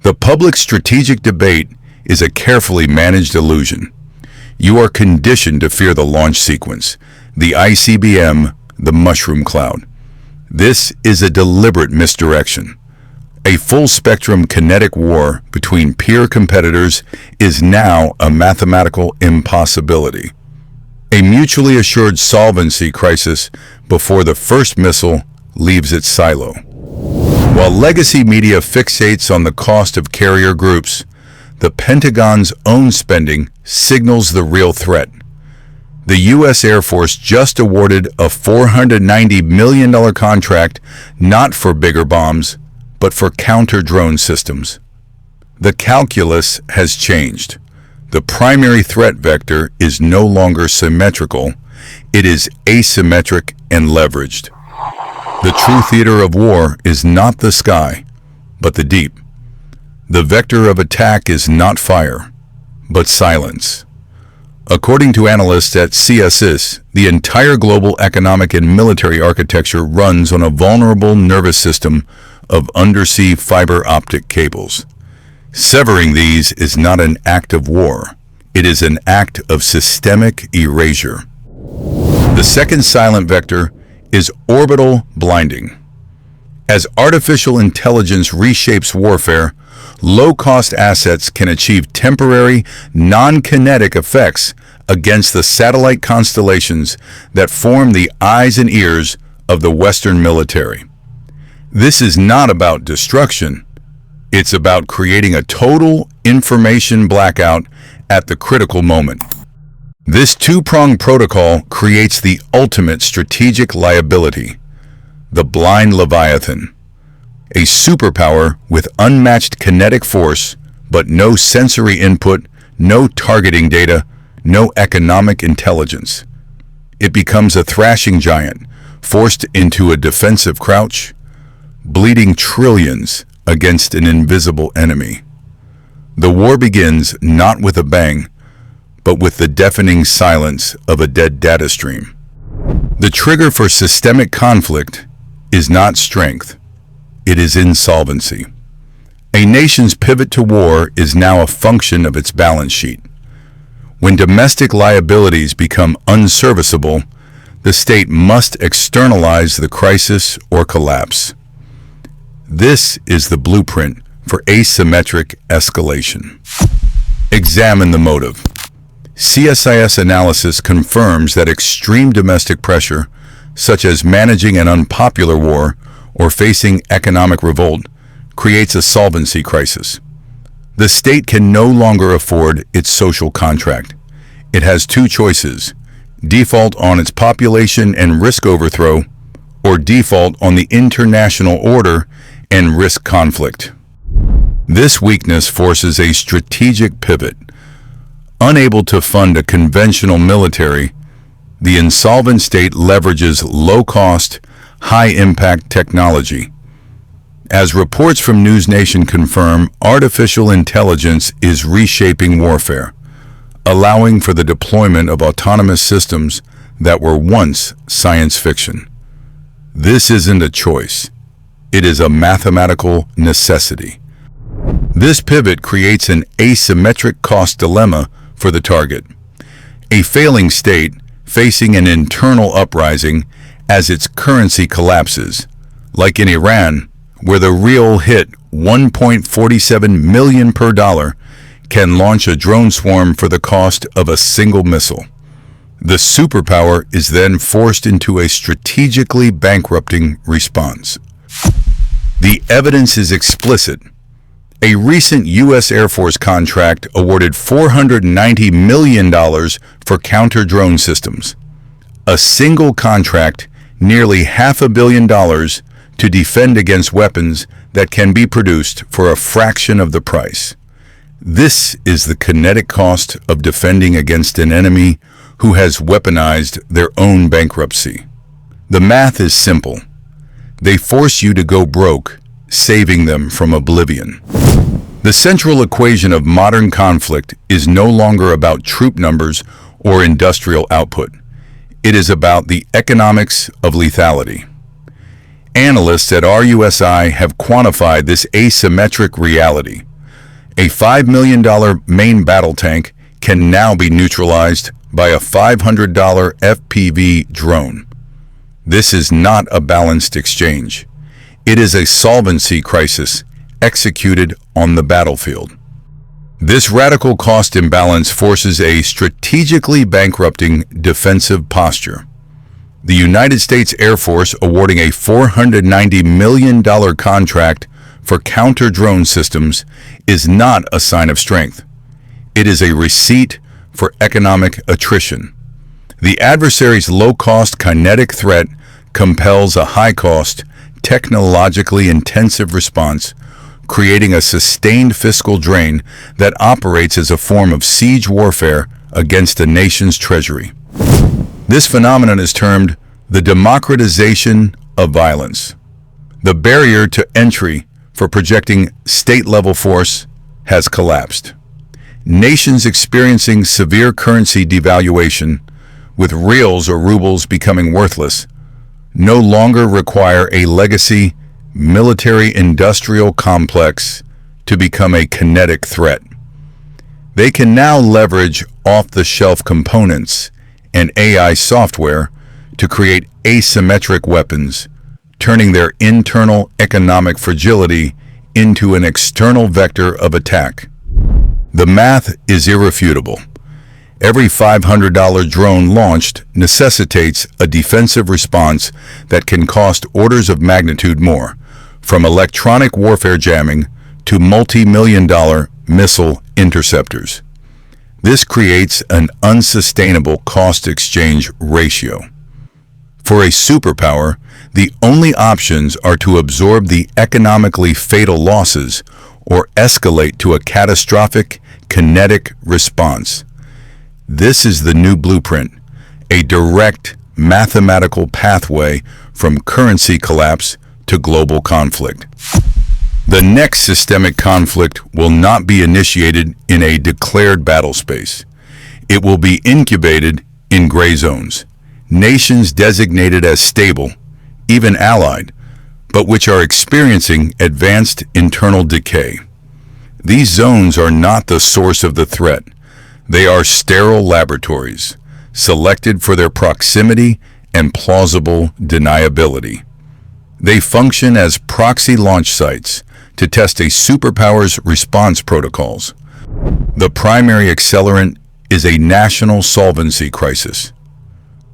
The public strategic debate is a carefully managed illusion. You are conditioned to fear the launch sequence, the ICBM, the mushroom cloud. This is a deliberate misdirection. A full-spectrum kinetic war between peer competitors is now a mathematical impossibility. A mutually assured solvency crisis before the first missile leaves its silo. While legacy media fixates on the cost of carrier groups, the Pentagon's own spending signals the real threat. The U.S. Air Force just awarded a $490 million contract not for bigger bombs, but for counter-drone systems. The calculus has changed. The primary threat vector is no longer symmetrical, it is asymmetric and leveraged. The true theater of war is not the sky, but the deep. The vector of attack is not fire, but silence. According to analysts at CSIS, the entire global economic and military architecture runs on a vulnerable nervous system of undersea fiber optic cables. Severing these is not an act of war. It is an act of systemic erasure. The second silent vector is orbital blinding. As artificial intelligence reshapes warfare, low-cost assets can achieve temporary, non-kinetic effects against the satellite constellations that form the eyes and ears of the Western military. This is not about destruction. It's about creating a total information blackout at the critical moment. This two-pronged protocol creates the ultimate strategic liability, the blind Leviathan, a superpower with unmatched kinetic force, but no sensory input, no targeting data, no economic intelligence. It becomes a thrashing giant, forced into a defensive crouch, bleeding trillions against an invisible enemy. The war begins not with a bang, but with the deafening silence of a dead data stream. The trigger for systemic conflict is not strength, it is insolvency. A nation's pivot to war is now a function of its balance sheet. When domestic liabilities become unserviceable, the state must externalize the crisis or collapse. This is the blueprint for asymmetric escalation. Examine the motive. CSIS analysis confirms that extreme domestic pressure, such as managing an unpopular war or facing economic revolt, creates a solvency crisis. The state can no longer afford its social contract. It has two choices: default on its population and risk overthrow, or default on the international order and risk conflict. This weakness forces a strategic pivot. Unable to fund a conventional military, the insolvent state leverages low-cost, high-impact technology. As reports from NewsNation confirm, artificial intelligence is reshaping warfare, allowing for the deployment of autonomous systems that were once science fiction. This isn't a choice. It is a mathematical necessity. This pivot creates an asymmetric cost dilemma for the target. A failing state facing an internal uprising as its currency collapses, like in Iran, where the rial hit 1.47 million per dollar, can launch a drone swarm for the cost of a single missile. The superpower is then forced into a strategically bankrupting response. The evidence is explicit. A recent U.S. Air Force contract awarded $490 million for counter-drone systems. A single contract, nearly $500 million, to defend against weapons that can be produced for a fraction of the price. This is the kinetic cost of defending against an enemy who has weaponized their own bankruptcy. The math is simple. They force you to go broke, saving them from oblivion. The central equation of modern conflict is no longer about troop numbers or industrial output. It is about the economics of lethality. Analysts at RUSI have quantified this asymmetric reality. A $5 million main battle tank can now be neutralized by a $500 FPV drone. This is not a balanced exchange. It is a solvency crisis executed on the battlefield. This radical cost imbalance forces a strategically bankrupting defensive posture. The United States Air Force awarding a $490 million contract for counter-drone systems is not a sign of strength. It is a receipt for economic attrition. The adversary's low-cost kinetic threat compels a high-cost, technologically intensive response, creating a sustained fiscal drain that operates as a form of siege warfare against a nation's treasury. This phenomenon is termed the democratization of violence. The barrier to entry for projecting state-level force has collapsed. Nations experiencing severe currency devaluation, with reals or rubles becoming worthless, no longer require a legacy military-industrial complex to become a kinetic threat. They can now leverage off-the-shelf components and AI software to create asymmetric weapons, turning their internal economic fragility into an external vector of attack. The math is irrefutable. Every $500 drone launched necessitates a defensive response that can cost orders of magnitude more, from electronic warfare jamming to multi-million-dollar missile interceptors. This creates an unsustainable cost-exchange ratio. For a superpower, the only options are to absorb the economically fatal losses or escalate to a catastrophic kinetic response. This is the new blueprint, a direct mathematical pathway from currency collapse to global conflict. The next systemic conflict will not be initiated in a declared battle space. It will be incubated in gray zones, nations designated as stable, even allied, but which are experiencing advanced internal decay. These zones are not the source of the threat. They are sterile laboratories, selected for their proximity and plausible deniability. They function as proxy launch sites to test a superpower's response protocols. The primary accelerant is a national solvency crisis.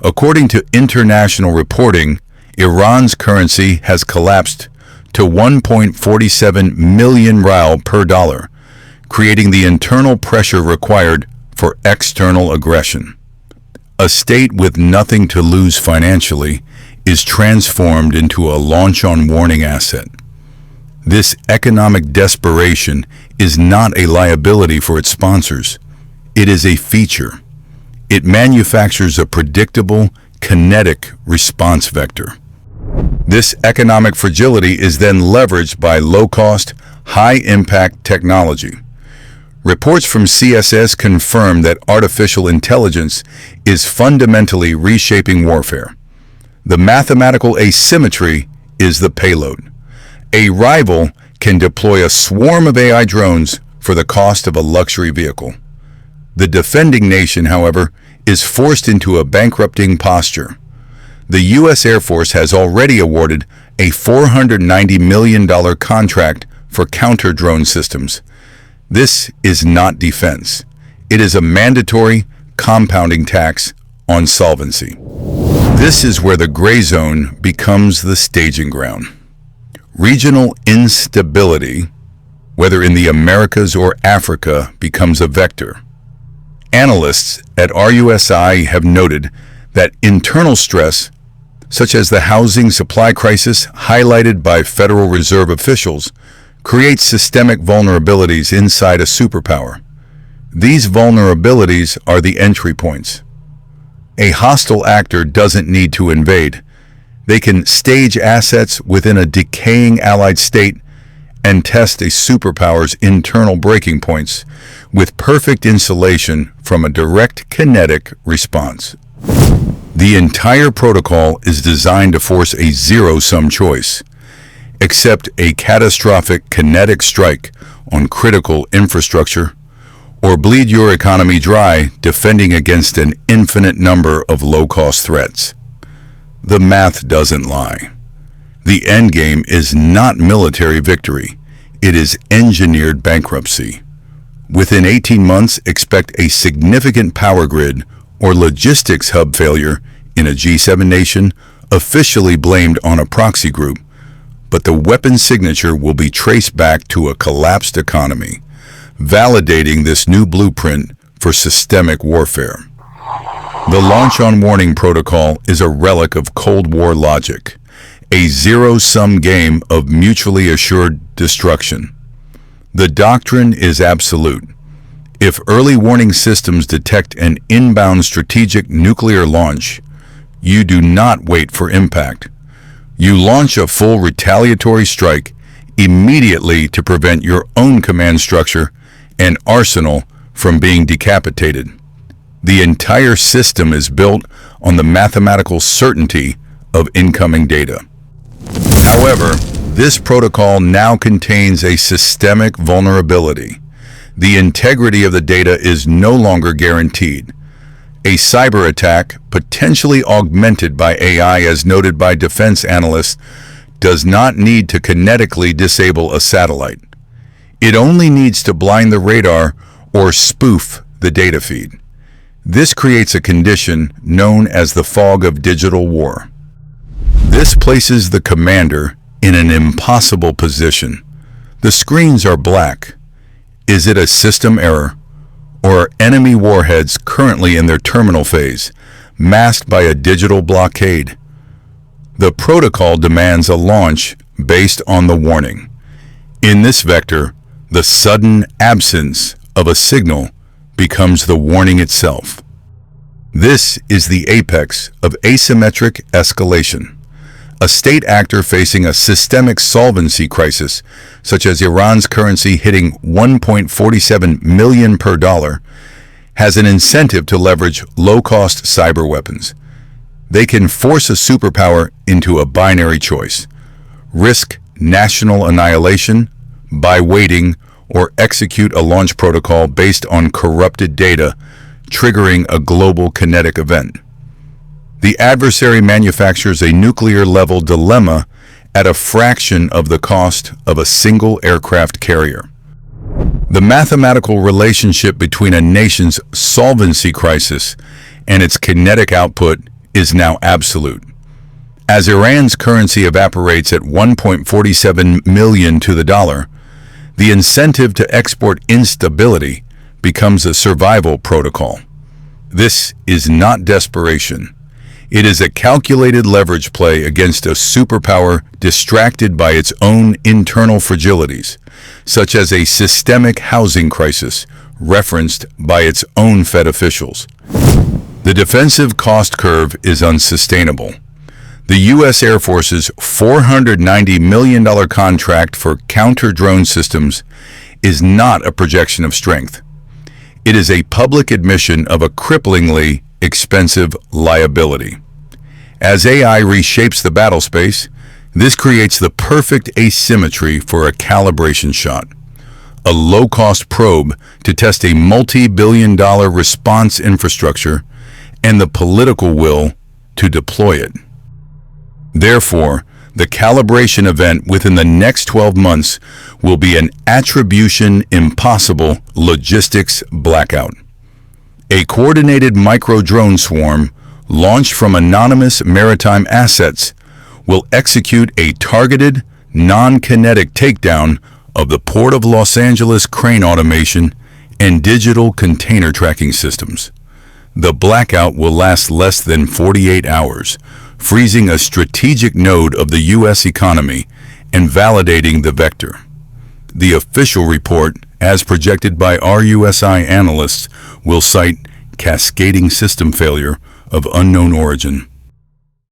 According to international reporting, Iran's currency has collapsed to 1.47 million rial per dollar, creating the internal pressure required for external aggression. A state with nothing to lose financially is transformed into a launch-on-warning asset. This economic desperation is not a liability for its sponsors. It is a feature. It manufactures a predictable, kinetic response vector. This economic fragility is then leveraged by low-cost, high-impact technology. Reports from CSS confirm that artificial intelligence is fundamentally reshaping warfare. The mathematical asymmetry is the payload. A rival can deploy a swarm of AI drones for the cost of a luxury vehicle. The defending nation, however, is forced into a bankrupting posture. The U.S. Air Force has already awarded a $490 million contract for counter-drone systems. This is not defense. It is a mandatory compounding tax on solvency. This is where the gray zone becomes the staging ground. Regional instability, whether in the Americas or Africa, becomes a vector. Analysts at RUSI have noted that internal stress, such as the housing supply crisis highlighted by Federal Reserve officials, creates systemic vulnerabilities inside a superpower. These vulnerabilities are the entry points. A hostile actor doesn't need to invade. They can stage assets within a decaying allied state and test a superpower's internal breaking points with perfect insulation from a direct kinetic response. The entire protocol is designed to force a zero-sum choice. Accept a catastrophic kinetic strike on critical infrastructure, or bleed your economy dry defending against an infinite number of low-cost threats. The math doesn't lie. The endgame is not military victory. It is engineered bankruptcy. Within 18 months, expect a significant power grid or logistics hub failure in a G7 nation officially blamed on a proxy group, but the weapon signature will be traced back to a collapsed economy, validating this new blueprint for systemic warfare. The Launch on Warning Protocol is a relic of Cold War logic, a zero-sum game of mutually assured destruction. The doctrine is absolute. If early warning systems detect an inbound strategic nuclear launch, you do not wait for impact. You launch a full retaliatory strike immediately to prevent your own command structure and arsenal from being decapitated. The entire system is built on the mathematical certainty of incoming data. However, this protocol now contains a systemic vulnerability. The integrity of the data is no longer guaranteed. A cyber attack, potentially augmented by AI as noted by defense analysts, does not need to kinetically disable a satellite. It only needs to blind the radar or spoof the data feed. This creates a condition known as the fog of digital war. This places the commander in an impossible position. The screens are black. Is it a system error, or are enemy warheads currently in their terminal phase, masked by a digital blockade? The protocol demands a launch based on the warning. In this vector, the sudden absence of a signal becomes the warning itself. This is the apex of asymmetric escalation. A state actor facing a systemic solvency crisis, such as Iran's currency hitting 1.47 million per dollar, has an incentive to leverage low-cost cyber weapons. They can force a superpower into a binary choice: risk national annihilation by waiting, or execute a launch protocol based on corrupted data, triggering a global kinetic event. The adversary manufactures a nuclear-level dilemma at a fraction of the cost of a single aircraft carrier. The mathematical relationship between a nation's solvency crisis and its kinetic output is now absolute. As Iran's currency evaporates at 1.47 million to the dollar, the incentive to export instability becomes a survival protocol. This is not desperation. It is a calculated leverage play against a superpower distracted by its own internal fragilities, such as a systemic housing crisis referenced by its own Fed officials. The defensive cost curve is unsustainable. The U.S. Air Force's $490 million contract for counter-drone systems is not a projection of strength. It is a public admission of a cripplingly expensive liability. As AI reshapes the battle space, this creates the perfect asymmetry for a calibration shot. A low-cost probe to test a multi-billion-dollar response infrastructure and the political will to deploy it. Therefore, the calibration event within the next 12 months will be an attribution impossible logistics blackout. A coordinated micro-drone swarm launched from anonymous maritime assets will execute a targeted, non-kinetic takedown of the Port of Los Angeles crane automation and digital container tracking systems. The blackout will last less than 48 hours, freezing a strategic node of the U.S. economy and validating the vector. The official report, as projected by RUSI analysts, will cite cascading system failure of unknown origin.